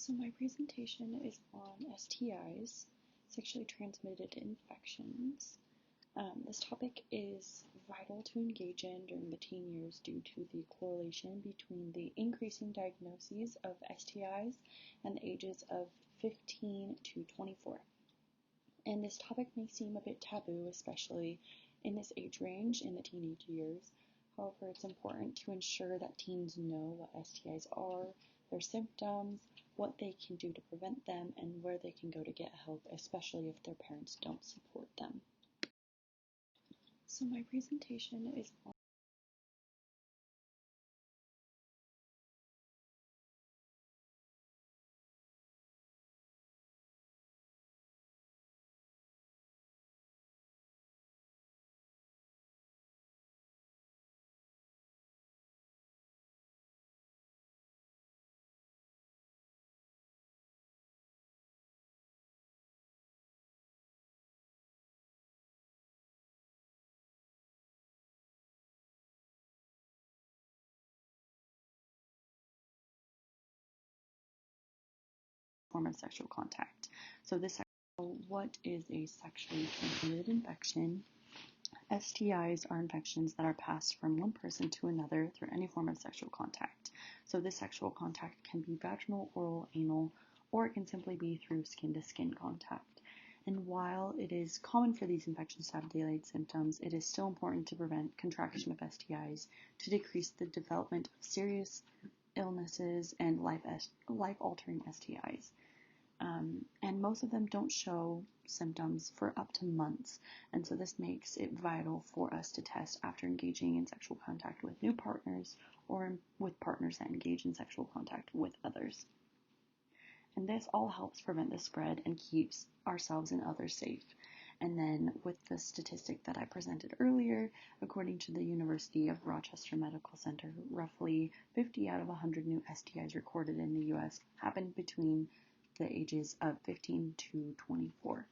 So my presentation is on STIs, sexually transmitted infections. This topic is vital to engage in during the teen years due to the correlation between the increasing diagnoses of STIs and the ages of 15 to 24. And this topic may seem a bit taboo, especially in this age range in the teenage years. However, it's important to ensure that teens know what STIs are, their symptoms, what they can do to prevent them, and where they can go to get help, especially if their parents don't support them. So my presentation is on form of sexual contact. So what is a sexually transmitted infection? STIs are infections that are passed from one person to another through any form of sexual contact. So this sexual contact can be vaginal, oral, anal, or it can simply be through skin-to-skin contact. And while it is common for these infections to have delayed symptoms, it is still important to prevent contraction of STIs to decrease the development of serious illnesses and life-altering STIs. And most of them don't show symptoms for up to months, and so this makes it vital for us to test after engaging in sexual contact with new partners or with partners that engage in sexual contact with others. And this all helps prevent the spread and keeps ourselves and others safe. And then with the statistic that I presented earlier, according to the University of Rochester Medical Center, roughly 50 out of 100 new STIs recorded in the US happened between the ages of 15 to 24.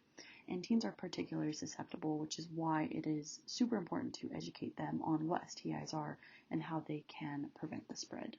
And teens are particularly susceptible, which is why it is super important to educate them on what STIs are and how they can prevent the spread.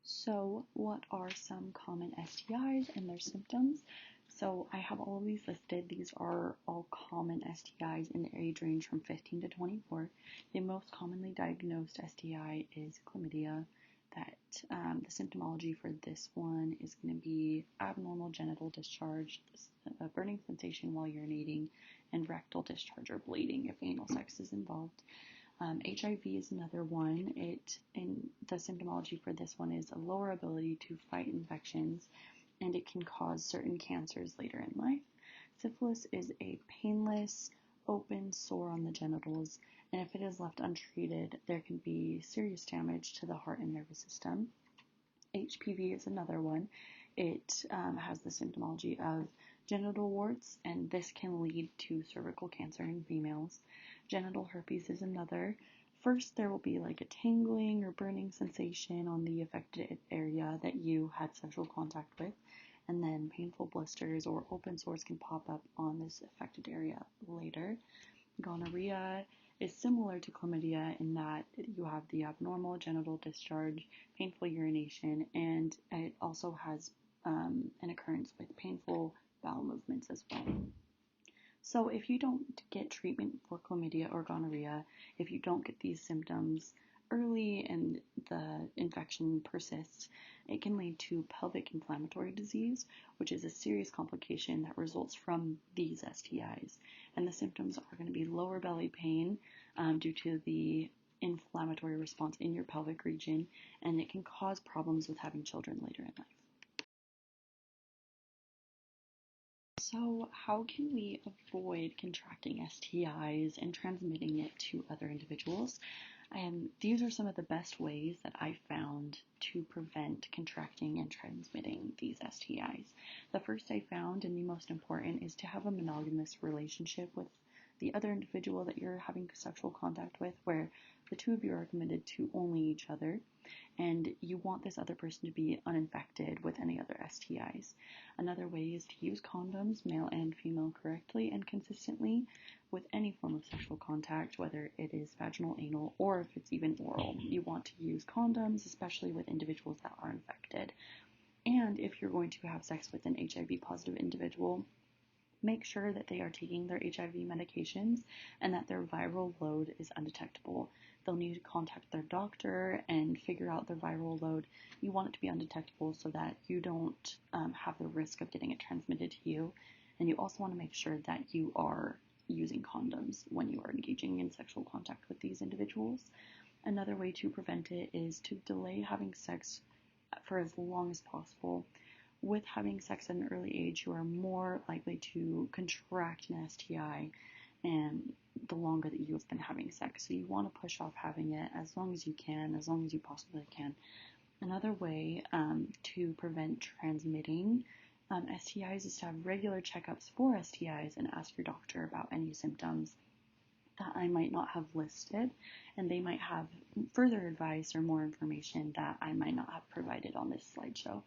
So what are some common STIs and their symptoms? So I have all of these listed. These are all common STIs in the age range from 15 to 24. The most commonly diagnosed STI is chlamydia. The symptomology for this one is going to be abnormal genital discharge, a burning sensation while urinating, and rectal discharge or bleeding if anal sex is involved. HIV is another one. The symptomology for this one is a lower ability to fight infections, and it can cause certain cancers later in life. Syphilis is a painless, open sore on the genitals, and if it is left untreated, there can be serious damage to the heart and nervous system. HPV is another one. It has the symptomology of genital warts, and this can lead to cervical cancer in females. Genital herpes is another. First, there will be like a tingling or burning sensation on the affected area that you had sexual contact with, and then painful blisters or open sores can pop up on this affected area later. Gonorrhea is similar to chlamydia in that you have the abnormal genital discharge, painful urination, and it also has an occurrence with painful bowel movements as well. So if you don't get treatment for chlamydia or gonorrhea, if you don't get these symptoms early and the infection persists, it can lead to pelvic inflammatory disease, which is a serious complication that results from these STIs. And the symptoms are going to be lower belly pain due to the inflammatory response in your pelvic region, and it can cause problems with having children later in life. So how can we avoid contracting STIs and transmitting it to other individuals? These are some of the best ways that I found to prevent contracting and transmitting these STIs. The first I found, and the most important, is to have a monogamous relationship with the other individual that you're having sexual contact with, where the two of you are committed to only each other, and you want this other person to be uninfected with any other STIs. Another way is to use condoms, male and female, correctly and consistently with any form of sexual contact, whether it is vaginal, anal, or if it's even oral. You want to use condoms, especially with individuals that are infected. And if you're going to have sex with an HIV positive individual, make sure that they are taking their HIV medications and that their viral load is undetectable. They'll need to contact their doctor and figure out their viral load. You want it to be undetectable so that you don't have the risk of getting it transmitted to you. And you also want to make sure that you are using condoms when you are engaging in sexual contact with these individuals. Another way to prevent it is to delay having sex for as long as possible. With having sex at an early age, you are more likely to contract an STI and the longer that you have been having sex. So you want to push off having it as long as you can, as long as you possibly can. Another way to prevent transmitting STIs is to have regular checkups for STIs and ask your doctor about any symptoms that I might not have listed, and they might have further advice or more information that I might not have provided on this slideshow.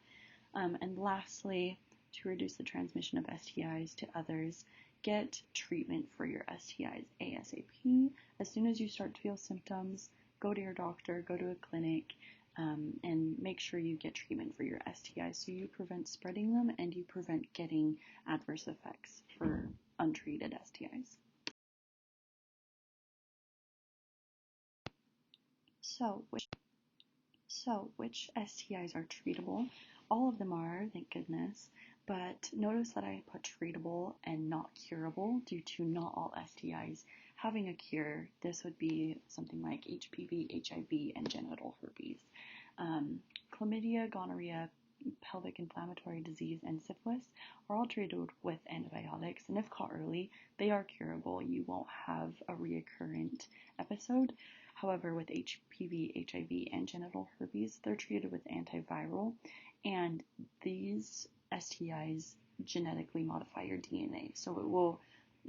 And lastly, to reduce the transmission of STIs to others, get treatment for your STIs ASAP. As soon as you start to feel symptoms, go to your doctor, go to a clinic, and make sure you get treatment for your STIs so you prevent spreading them and you prevent getting adverse effects for untreated STIs. So, which STIs are treatable? All of them are, thank goodness, but notice that I put treatable and not curable due to not all STIs having a cure. This would be something like HPV, HIV, and genital herpes. Chlamydia, gonorrhea, pelvic inflammatory disease, and syphilis are all treated with antibiotics, and if caught early, they are curable. You won't have a reoccurrent episode. However, with HPV, HIV, and genital herpes, they're treated with antiviral, and these STIs genetically modify your DNA, so it will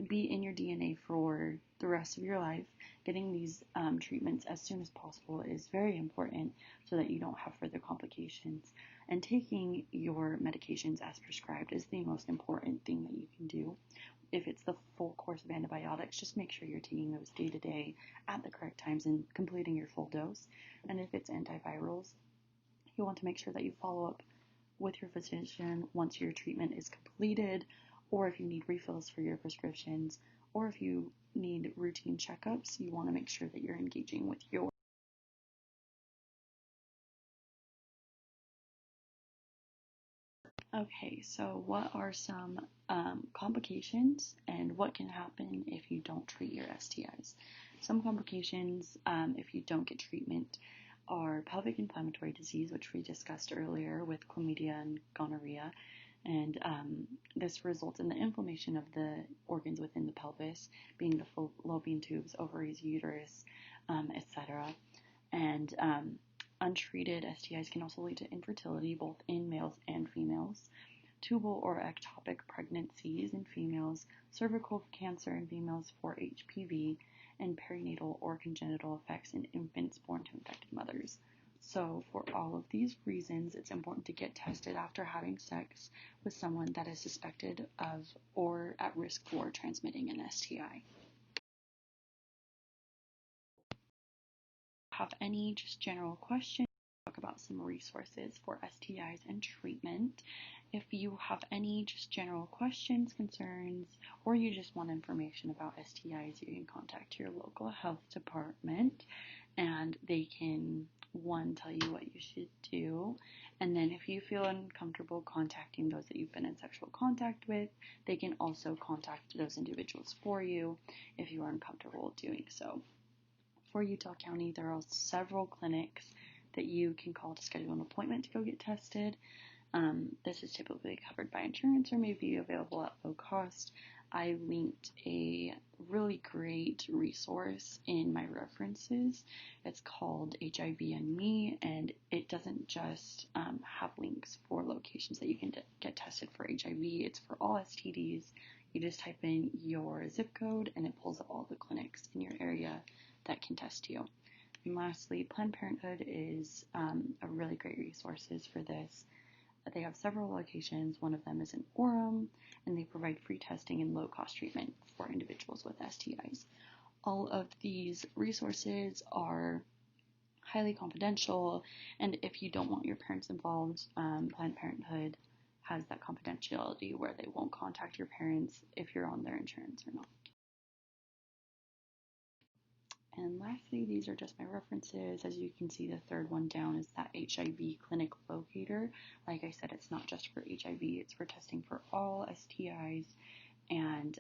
be in your DNA for the rest of your life. Getting these treatments as soon as possible is very important so that you don't have further complications. And taking your medications as prescribed is the most important thing that you can do. If it's the full course of antibiotics, just make sure you're taking those day to day at the correct times and completing your full dose. And if it's antivirals, you want to make sure that you follow up with your physician once your treatment is completed, or if you need refills for your prescriptions, or if you need routine checkups, you want to make sure that you're engaging with your Okay, so what are some complications and what can happen if you don't treat your STIs? Some complications, if you don't get treatment, are pelvic inflammatory disease, which we discussed earlier with chlamydia and gonorrhea, and this results in the inflammation of the organs within the pelvis, being the fallopian tubes, ovaries, uterus, etc. And untreated STIs can also lead to infertility, both in males and females, tubal or ectopic pregnancies in females, cervical cancer in females for HPV, and perinatal or congenital effects in infants born to infected mothers. So for all of these reasons, it's important to get tested after having sex with someone that is suspected of or at risk for transmitting an STI. Have any just general questions talk about some resources for STIs and treatment. If you have any just general questions, concerns, or you just want information about STIs, you can contact your local health department and they can, one, tell you what you should do, and then if you feel uncomfortable contacting those that you've been in sexual contact with, they can also contact those individuals for you if you are uncomfortable doing so. For Utah County, there are several clinics that you can call to schedule an appointment to go get tested. This is typically covered by insurance or may be available at low cost. I linked a really great resource in my references. It's called HIV and Me, and it doesn't just have links for locations that you can get tested for HIV. It's for all STDs. You just type in your zip code and it pulls up all the clinics in your area that can test you. And lastly, Planned Parenthood is a really great resources for this. They have several locations. One of them is in Orem, and they provide free testing and low-cost treatment for individuals with STIs. All of these resources are highly confidential, and if you don't want your parents involved, Planned Parenthood has that confidentiality where they won't contact your parents if you're on their insurance or not. And lastly, these are just my references. As you can see, the third one down is that HIV Clinic Locator. Like I said, it's not just for HIV, it's for testing for all STIs. And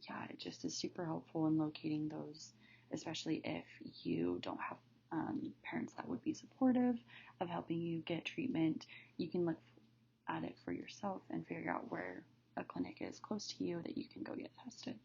yeah, it just is super helpful in locating those, especially if you don't have parents that would be supportive of helping you get treatment. You can look at it for yourself and figure out where a clinic is close to you that you can go get tested.